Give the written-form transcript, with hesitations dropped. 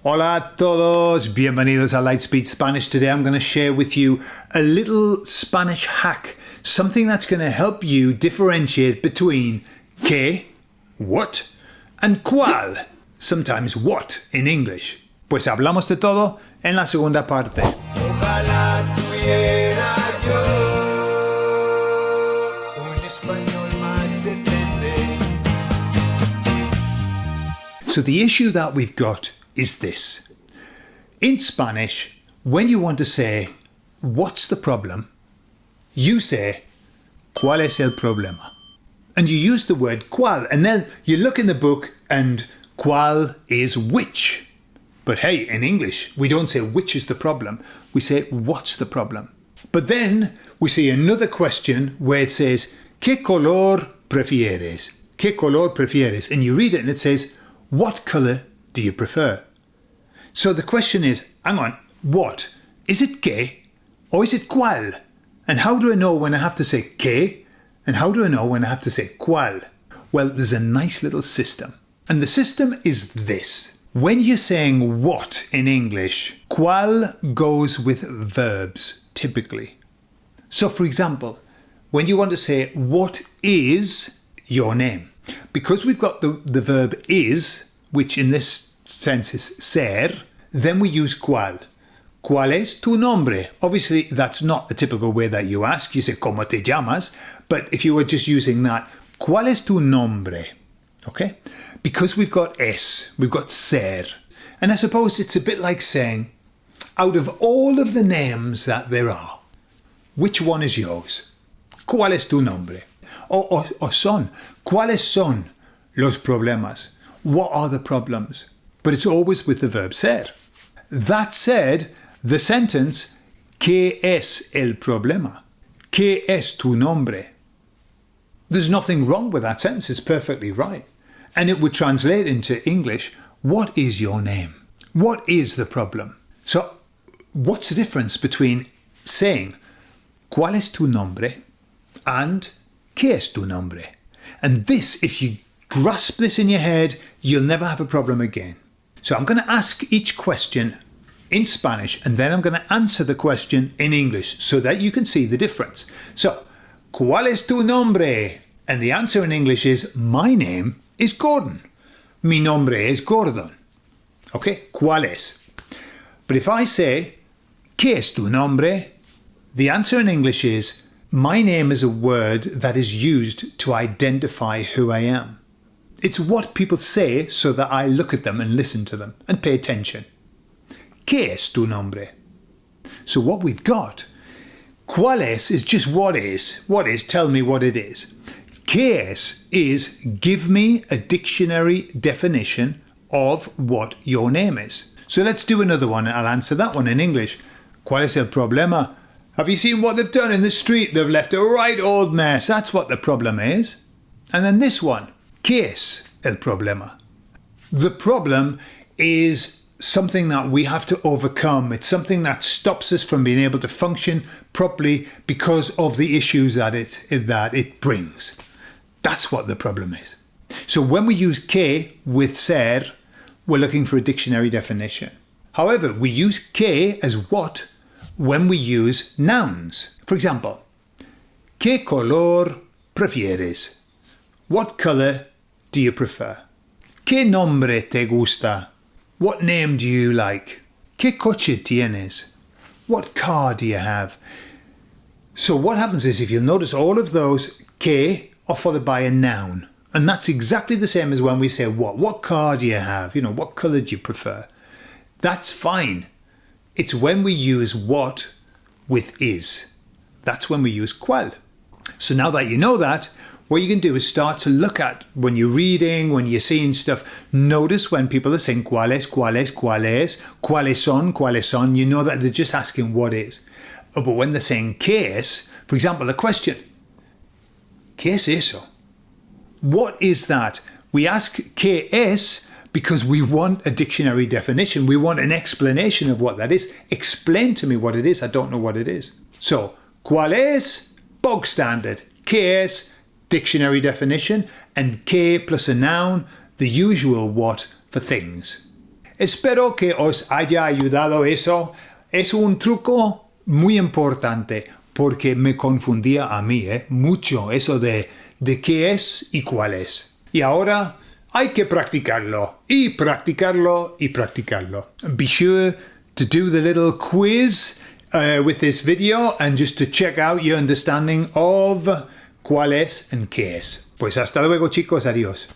Hola a todos, bienvenidos a Lightspeed Spanish. Today I'm going to share with you a little Spanish hack, something that's going to help you differentiate between qué, what, and cuál, sometimes what in English. Pues hablamos de todo en la segunda parte. Ojalá tuviera yo un español más decente. So the issue that we've got is this. In Spanish, when you want to say, what's the problem? You say, ¿cuál es el problema? And you use the word cuál, and then you look in the book and cuál is which. But hey, in English, we don't say which is the problem. We say, what's the problem? But then we see another question where it says, ¿qué color prefieres? ¿Qué color prefieres? And you read it and it says, what color do you prefer? So the question is, hang on, what? Is it qué or is it cuál? And how do I know when I have to say qué? And how do I know when I have to say cuál? Well, there's a nice little system. And the system is this. When you're saying what in English, cuál goes with verbs, typically. So for example, when you want to say, what is your name? Because we've got the verb is, which in this sense is ser, then we use cuál. ¿Cuál es tu nombre? Obviously, that's not the typical way that you ask. You say, ¿cómo te llamas? But if you were just using that, ¿cuál es tu nombre? Okay? Because we've got es, we've got ser. And I suppose it's a bit like saying, out of all of the names that there are, which one is yours? ¿Cuál es tu nombre? Or son, ¿cuáles son los problemas? What are the problems? But it's always with the verb ser. That said, the sentence, ¿qué es el problema? ¿Qué es tu nombre? There's nothing wrong with that sentence. It's perfectly right. And it would translate into English, what is your name? What is the problem? So what's the difference between saying, ¿cuál es tu nombre? And ¿qué es tu nombre? And this, if you grasp this in your head, you'll never have a problem again. So I'm going to ask each question in Spanish and then I'm going to answer the question in English so that you can see the difference. So, ¿cuál es tu nombre? And the answer in English is, my name is Gordon. Mi nombre es Gordon. Okay, ¿cuál es? But if I say, ¿qué es tu nombre? The answer in English is, my name is a word that is used to identify who I am. It's what people say so that I look at them and listen to them and pay attention. ¿Qué es tu nombre? So what we've got, ¿cuál es just what is. What is, tell me what it is. ¿Qué es is give me a dictionary definition of what your name is. So let's do another one. I'll answer that one in English. ¿Cuál es el problema? Have you seen what they've done in the street? They've left a right old mess. That's what the problem is. And then this one. ¿Qué es el problema? The problem is something that we have to overcome. It's something that stops us from being able to function properly because of the issues that it brings. That's what the problem is. So when we use qué with ser, we're looking for a dictionary definition. However, we use qué as what when we use nouns. For example, ¿qué color prefieres? What color do you prefer? ¿Qué nombre te gusta? What name do you like? ¿Qué coche tienes? What car do you have? So what happens is, if you'll notice, all of those qué are followed by a noun. And that's exactly the same as when we say what. What car do you have? You know, what colour do you prefer? That's fine. It's when we use what with is. That's when we use cuál. So now that you know that, what you can do is start to look at, when you're reading, when you're seeing stuff, notice when people are saying cuál es, cuál es, cuál es, cuáles son, you know that they're just asking what is. But when they're saying qué es, for example, a question, ¿qué es eso? What is that? We ask ¿qué es? Because we want a dictionary definition. We want an explanation of what that is. Explain to me what it is. I don't know what it is. So, ¿cuál es? Bog standard. ¿Qué es? Dictionary definition. And qué plus a noun, the usual what for things. Espero que os haya ayudado eso. Es un truco muy importante porque me confundía a mí, mucho eso de qué es y cuál es. Y ahora hay que practicarlo, y practicarlo, y practicarlo. Be sure to do the little quiz with this video and just to check out your understanding of cuál es and qué es. Pues hasta luego, chicos. Adiós.